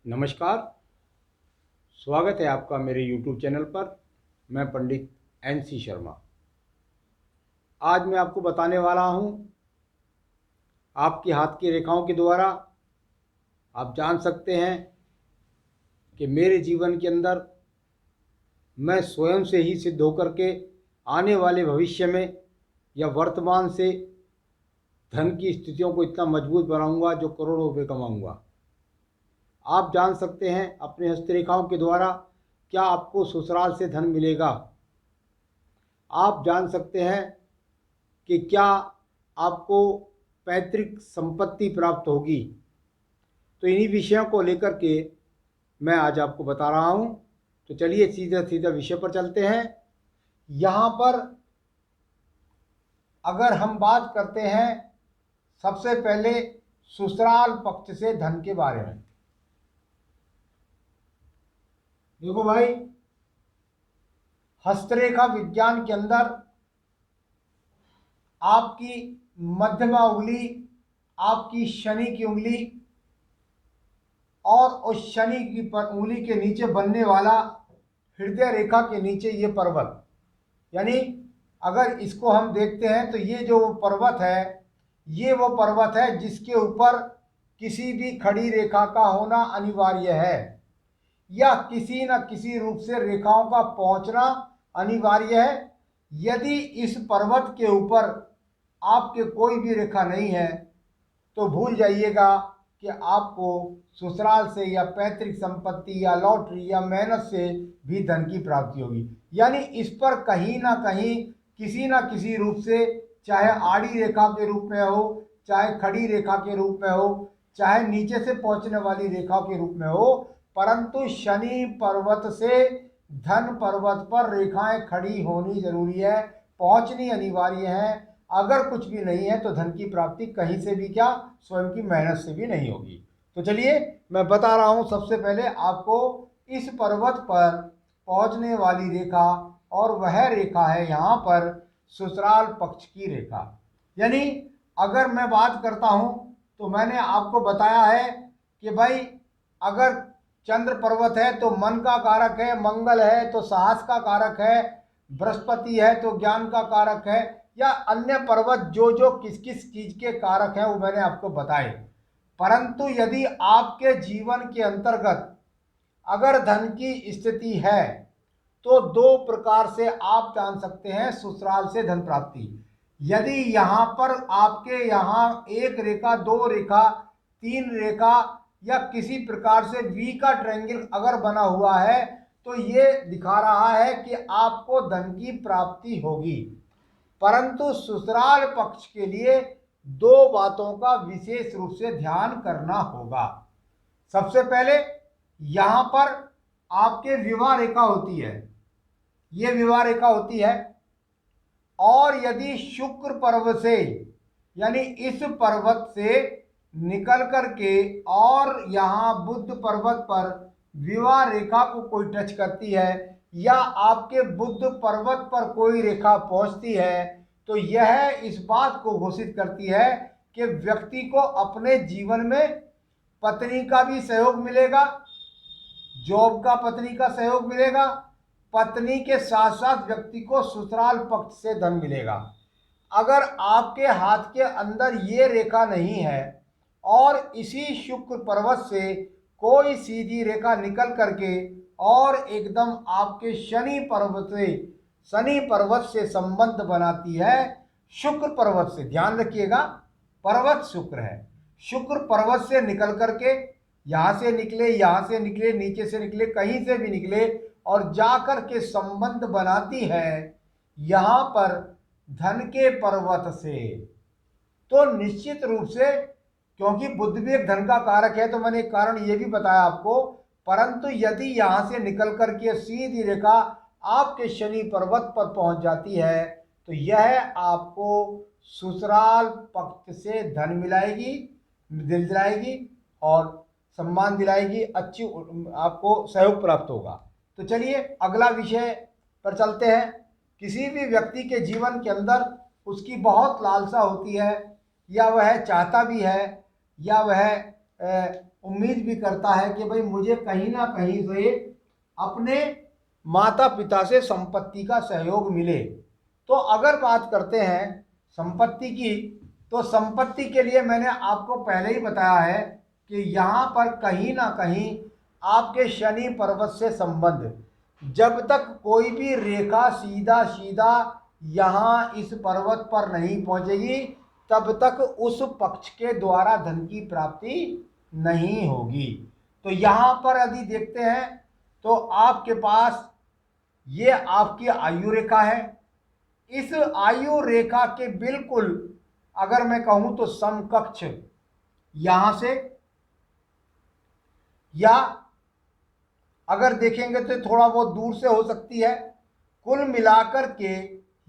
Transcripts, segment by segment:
नमस्कार। स्वागत है आपका मेरे YouTube चैनल पर। मैं पंडित NC शर्मा। आज मैं आपको बताने वाला हूँ, आपके हाथ की रेखाओं के द्वारा आप जान सकते हैं कि मेरे जीवन के अंदर मैं स्वयं से ही सिद्ध होकर के आने वाले भविष्य में या वर्तमान से धन की स्थितियों को इतना मजबूत बनाऊंगा जो करोड़ों रुपये कमाऊंगा। आप जान सकते हैं अपने हस्तरेखाओं के द्वारा क्या आपको ससुराल से धन मिलेगा। आप जान सकते हैं कि क्या आपको पैतृक संपत्ति प्राप्त होगी। तो इन्हीं विषयों को लेकर के मैं आज आपको बता रहा हूं। तो चलिए सीधा सीधा विषय पर चलते हैं। यहाँ पर अगर हम बात करते हैं सबसे पहले ससुराल पक्ष से धन के बारे में। देखो भाई, हस्तरेखा विज्ञान के अंदर आपकी मध्यमा उंगली, आपकी शनि की उंगली और उस शनि की उंगली के नीचे बनने वाला हृदय रेखा के नीचे ये पर्वत, यानी अगर इसको हम देखते हैं तो ये जो पर्वत है, ये वो पर्वत है जिसके ऊपर किसी भी खड़ी रेखा का होना अनिवार्य है या किसी न किसी रूप से रेखाओं का पहुंचना अनिवार्य है। यदि इस पर्वत के ऊपर आपके कोई भी रेखा नहीं है तो भूल जाइएगा कि आपको ससुराल से या पैतृक संपत्ति या लॉटरी या मेहनत से भी धन की प्राप्ति होगी। यानी इस पर कहीं ना कहीं किसी ना किसी रूप से, चाहे आड़ी रेखा के रूप में हो, चाहे खड़ी रेखा के रूप में हो, चाहे नीचे से पहुंचने वाली रेखा के रूप में हो, परंतु शनि पर्वत से धन पर्वत पर रेखाएं खड़ी होनी जरूरी है, पहुंचनी अनिवार्य है। अगर कुछ भी नहीं है तो धन की प्राप्ति कहीं से भी क्या, स्वयं की मेहनत से भी नहीं होगी। तो चलिए मैं बता रहा हूं, सबसे पहले आपको इस पर्वत पर पहुंचने वाली रेखा, और वह रेखा है यहाँ पर ससुराल पक्ष की रेखा। यानी अगर मैं बात करता हूं तो मैंने आपको बताया है कि भाई अगर चंद्र पर्वत है तो मन का कारक है, मंगल है तो साहस का कारक है, बृहस्पति है तो ज्ञान का कारक है, या अन्य पर्वत जो जो किस किस चीज के कारक हैं वो मैंने आपको बताए। परंतु यदि आपके जीवन के अंतर्गत अगर धन की स्थिति है तो दो प्रकार से आप जान सकते हैं ससुराल से धन प्राप्ति। यदि यहाँ पर आपके यहाँ एक रेखा, दो रेखा, तीन रेखा या किसी प्रकार से वी का ट्रायंगल अगर बना हुआ है तो ये दिखा रहा है कि आपको धन की प्राप्ति होगी। परंतु ससुराल पक्ष के लिए दो बातों का विशेष रूप से ध्यान करना होगा। सबसे पहले यहां पर आपके विवाह रेखा होती है, ये विवाह रेखा होती है, और यदि शुक्र पर्वत से, यानी इस पर्वत से निकल करके और यहां बुध पर्वत पर विवाह रेखा को कोई टच करती है या आपके बुध पर्वत पर कोई रेखा पहुंचती है तो यह इस बात को घोषित करती है कि व्यक्ति को अपने जीवन में पत्नी का भी सहयोग मिलेगा, जॉब का पत्नी का सहयोग मिलेगा, पत्नी के साथ साथ व्यक्ति को ससुराल पक्ष से धन मिलेगा। अगर आपके हाथ के अंदर ये रेखा नहीं है और इसी शुक्र पर्वत से कोई सीधी रेखा निकल करके और एकदम आपके शनि पर्वत से संबंध बनाती है, शुक्र पर्वत से, ध्यान रखिएगा पर्वत शुक्र है, शुक्र पर्वत से निकल करके यहां से निकले, यहां से निकले, नीचे से निकले, कहीं से भी निकले और जाकर के संबंध बनाती है यहां पर धन के पर्वत से, तो निश्चित रूप से, क्योंकि बुध भी एक धन का कारक है तो मैंने एक कारण ये भी बताया आपको, परंतु यदि यहां से निकल करके सीधी रेखा आपके शनि पर्वत पर पहुंच जाती है तो यह आपको ससुराल पक्ष से धन मिलाएगी, दिलाएगी और सम्मान दिलाएगी, अच्छी आपको सहयोग प्राप्त होगा। तो चलिए अगला विषय पर चलते हैं। किसी भी व्यक्ति के जीवन के अंदर उसकी बहुत लालसा होती है, या वह चाहता भी है, या वह उम्मीद भी करता है कि भाई मुझे कहीं ना कहीं से अपने माता पिता से संपत्ति का सहयोग मिले। तो अगर बात करते हैं संपत्ति की, तो संपत्ति के लिए मैंने आपको पहले ही बताया है कि यहाँ पर कहीं ना कहीं आपके शनि पर्वत से संबंध, जब तक कोई भी रेखा सीधा सीधा यहाँ इस पर्वत पर नहीं पहुँचेगी तब तक उस पक्ष के द्वारा धन की प्राप्ति नहीं होगी। तो यहाँ पर यदि देखते हैं तो आपके पास ये आपकी आयु रेखा है। इस आयु रेखा के बिल्कुल अगर मैं कहूं तो समकक्ष यहां से, या अगर देखेंगे तो थोड़ा बहुत दूर से हो सकती है। कुल मिलाकर के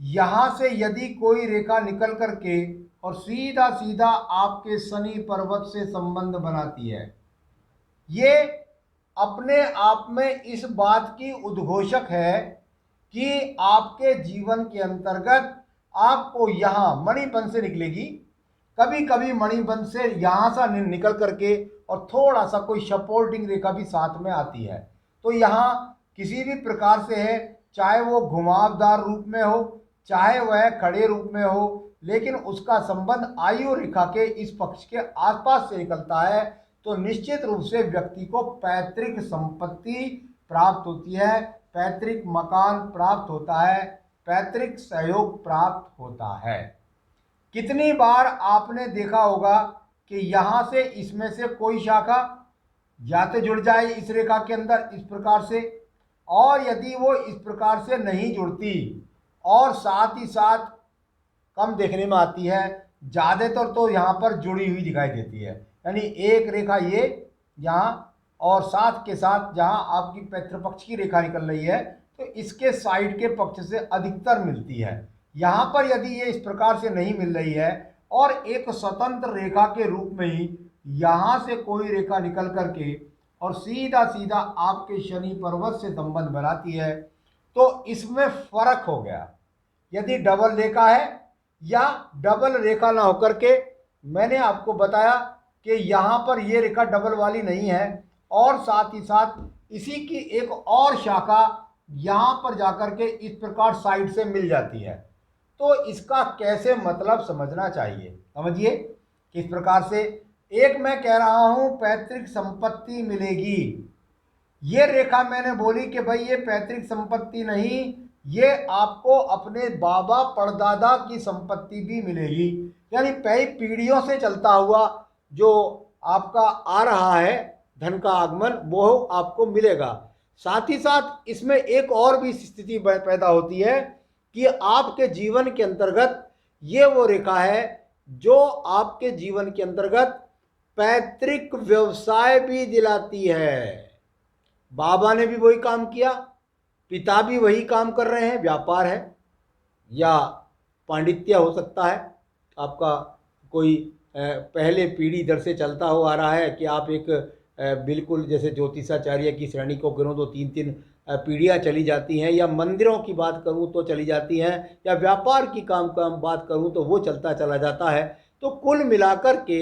यहां से यदि कोई रेखा निकल करके और सीधा सीधा आपके शनि पर्वत से संबंध बनाती है, ये अपने आप में इस बात की उद्घोषक है कि आपके जीवन के अंतर्गत आपको यहाँ मणिबंध से निकलेगी। कभी कभी मणिबंध से यहाँ सा निकल करके और थोड़ा सा कोई सपोर्टिंग रेखा भी साथ में आती है। तो यहाँ किसी भी प्रकार से है, चाहे वो घुमावदार रूप में हो चाहे वह खड़े रूप में हो, लेकिन उसका संबंध आयु रेखा के इस पक्ष के आसपास से निकलता है, तो निश्चित रूप से व्यक्ति को पैतृक संपत्ति प्राप्त होती है, पैतृक मकान प्राप्त होता है, पैतृक सहयोग प्राप्त होता है। कितनी बार आपने देखा होगा कि यहाँ से इसमें से कोई शाखा या तो जुड़ जाए इस रेखा के अंदर इस प्रकार से, और यदि वो इस प्रकार से नहीं जुड़ती और साथ ही साथ कम देखने में आती है, ज़्यादातर तो यहाँ पर जुड़ी हुई दिखाई देती है। यानी एक रेखा ये यहाँ और साथ के साथ जहाँ आपकी पितृपक्ष की रेखा निकल रही है तो इसके साइड के पक्ष से अधिकतर मिलती है। यहाँ पर यदि ये इस प्रकार से नहीं मिल रही है और एक स्वतंत्र रेखा के रूप में ही यहाँ से कोई रेखा निकल करके और सीधा सीधा आपके शनि पर्वत से संबंध बनाती है, तो इसमें फर्क हो गया। यदि डबल रेखा है या डबल रेखा ना होकर के, मैंने आपको बताया कि यहाँ पर ये रेखा डबल वाली नहीं है और साथ ही साथ इसी की एक और शाखा यहाँ पर जाकर के इस प्रकार साइड से मिल जाती है, तो इसका कैसे मतलब समझना चाहिए। समझिए किस प्रकार से, एक मैं कह रहा हूँ पैतृक संपत्ति मिलेगी, ये रेखा मैंने बोली कि भाई ये पैतृक संपत्ति नहीं, ये आपको अपने बाबा परदादा की संपत्ति भी मिलेगी। यानी कई पीढ़ियों से चलता हुआ जो आपका आ रहा है धन का आगमन वो आपको मिलेगा। साथ ही साथ इसमें एक और भी स्थिति पैदा होती है कि आपके जीवन के अंतर्गत ये वो रेखा है जो आपके जीवन के अंतर्गत पैतृक व्यवसाय भी दिलाती है। बाबा ने भी वही काम किया, पिता भी वही काम कर रहे हैं, व्यापार है या पांडित्य हो सकता है, आपका कोई पहले पीढ़ी दर से चलता हुआ आ रहा है कि आप एक बिल्कुल जैसे ज्योतिषाचार्य की श्रेणी को गिनो तो 3-3 पीढ़ियाँ चली जाती हैं, या मंदिरों की बात करूं तो चली जाती हैं, या व्यापार की काम बात करूं तो वो चलता चला जाता है। तो कुल मिलाकर के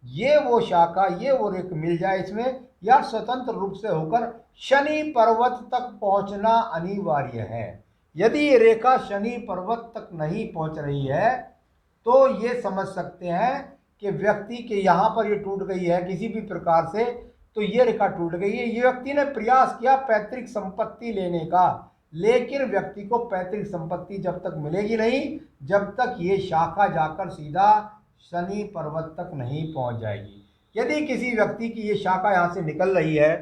ये वो शाखा ये वो रेख मिल जाए इसमें, या स्वतंत्र रूप से होकर शनि पर्वत तक पहुंचना अनिवार्य है। यदि ये रेखा शनि पर्वत तक नहीं पहुंच रही है तो ये समझ सकते हैं कि व्यक्ति के यहाँ पर ये टूट गई है किसी भी प्रकार से, तो ये रेखा टूट गई है। ये व्यक्ति ने प्रयास किया पैतृक संपत्ति लेने का, लेकिन व्यक्ति को पैतृक संपत्ति जब तक मिलेगी नहीं जब तक ये शाखा जाकर सीधा शनि पर्वत तक नहीं पहुंच जाएगी। यदि किसी व्यक्ति की ये शाखा यहाँ से निकल रही है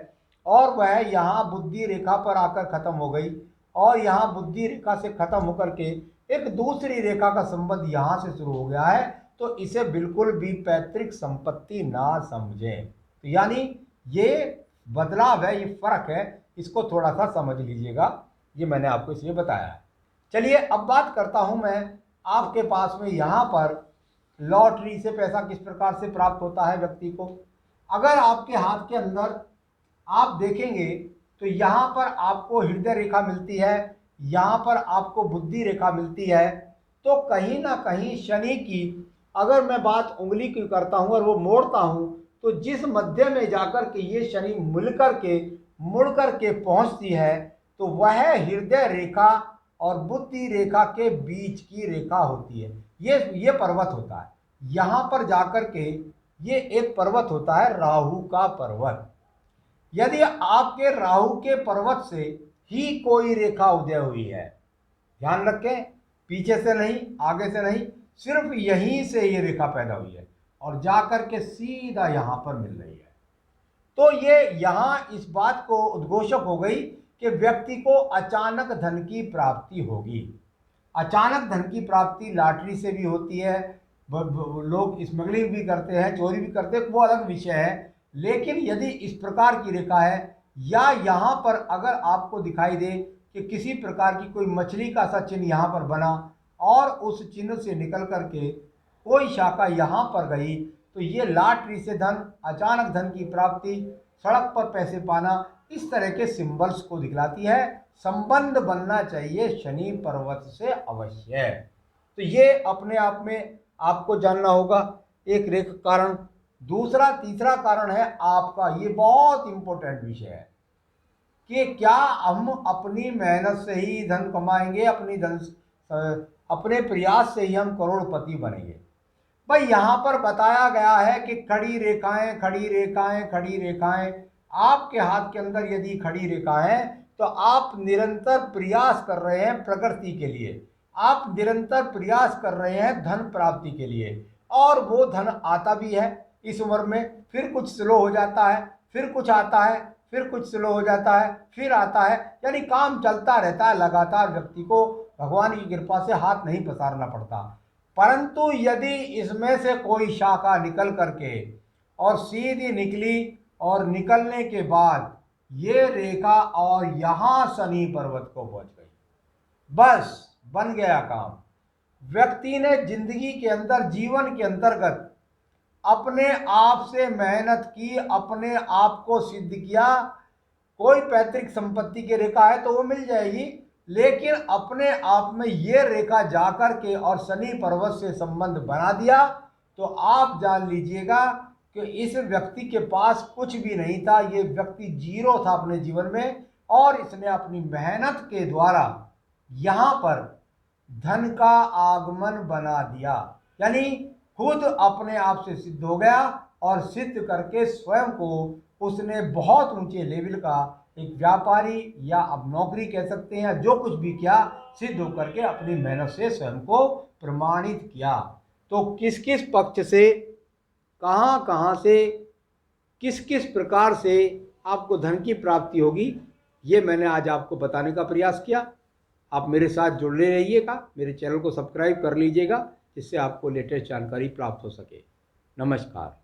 और वह यहाँ बुद्धि रेखा पर आकर खत्म हो गई और यहाँ बुद्धि रेखा से खत्म होकर के एक दूसरी रेखा का संबंध यहाँ से शुरू हो गया है, तो इसे बिल्कुल भी पैतृक संपत्ति ना समझें। तो यानी ये बदलाव है, ये फर्क है, इसको थोड़ा सा समझ लीजिएगा, ये मैंने आपको इसलिए बताया है। चलिए अब बात करता हूँ मैं आपके पास में यहाँ पर लॉटरी से पैसा किस प्रकार से प्राप्त होता है व्यक्ति को। अगर आपके हाथ के अंदर आप देखेंगे तो यहाँ पर आपको हृदय रेखा मिलती है, यहाँ पर आपको बुद्धि रेखा मिलती है, तो कहीं ना कहीं शनि की अगर मैं बात उंगली की करता हूँ और वो मोड़ता हूँ तो जिस मध्य में जाकर के ये शनि मिलकर के मुड़ कर के पहुंचती है तो वह हृदय रेखा और बुद्धि रेखा के बीच की रेखा होती है। ये पर्वत होता है। यहाँ पर जाकर के ये एक पर्वत होता है राहु का पर्वत। यदि आपके राहु के पर्वत से ही कोई रेखा उदय हुई है, ध्यान रखें, पीछे से नहीं, आगे से नहीं, सिर्फ यहीं से ये रेखा पैदा हुई है और जाकर के सीधा यहां पर मिल रही है, तो ये यहां इस बात को उद्घोषक हो गई कि व्यक्ति को अचानक धन की प्राप्ति होगी। अचानक धन की प्राप्ति लॉटरी से भी होती है, लोग स्मगलिंग भी करते हैं, चोरी भी करते हैं, वो अलग विषय है। लेकिन यदि इस प्रकार की रेखा है या यहाँ पर अगर आपको दिखाई दे कि किसी प्रकार की कोई मछली का सा चिन्ह यहाँ पर बना और उस चिन्ह से निकल करके कोई शाखा यहाँ पर गई, तो ये लॉटरी से धन, अचानक धन की प्राप्ति, सड़क पर पैसे पाना, इस तरह के सिंबल्स को दिखलाती है। संबंध बनना चाहिए शनि पर्वत से अवश्य। तो ये अपने आप में आपको जानना होगा एक रेखा कारण। दूसरा तीसरा कारण है आपका, ये बहुत इंपॉर्टेंट विषय है कि क्या हम अपनी मेहनत से ही धन कमाएंगे, अपने प्रयास से ही हम करोड़पति बनेंगे। भाई यहाँ पर बताया गया है कि खड़ी रेखाएं, खड़ी रेखाएं, खड़ी रेखाएं, आपके हाथ के अंदर यदि खड़ी रेखा है तो आप निरंतर प्रयास कर रहे हैं प्रगति के लिए, आप निरंतर प्रयास कर रहे हैं धन प्राप्ति के लिए, और वो धन आता भी है इस उम्र में, फिर कुछ स्लो हो जाता है, फिर कुछ आता है, फिर कुछ स्लो हो जाता है, फिर आता है, यानी काम चलता रहता है लगातार। व्यक्ति को भगवान की कृपा से हाथ नहीं पसारना पड़ता। परंतु यदि इसमें से कोई शाखा निकल करके और सीधी निकली और निकलने के बाद ये रेखा और यहाँ शनि पर्वत को पहुंच गई, बस बन गया काम। व्यक्ति ने जिंदगी के अंदर, जीवन के अंतर्गत अपने आप से मेहनत की, अपने आप को सिद्ध किया। कोई पैतृक संपत्ति की रेखा है तो वो मिल जाएगी, लेकिन अपने आप में ये रेखा जाकर के और शनि पर्वत से संबंध बना दिया तो आप जान लीजिएगा कि इस व्यक्ति के पास कुछ भी नहीं था। ये व्यक्ति जीरो था अपने जीवन में, और इसने अपनी मेहनत के द्वारा यहाँ पर धन का आगमन बना दिया, यानी खुद अपने आप से सिद्ध हो गया और सिद्ध करके स्वयं को उसने बहुत ऊंचे लेवल का एक व्यापारी या अब नौकरी कह सकते हैं, जो कुछ भी किया, सिद्ध होकर के अपनी मेहनत से स्वयं को प्रमाणित किया। तो किस किस पक्ष से, कहाँ कहाँ से, किस किस प्रकार से आपको धन की प्राप्ति होगी, ये मैंने आज आपको बताने का प्रयास किया। आप मेरे साथ जुड़े रहिएगा, मेरे चैनल को सब्सक्राइब कर लीजिएगा, जिससे आपको लेटेस्ट जानकारी प्राप्त हो सके। नमस्कार।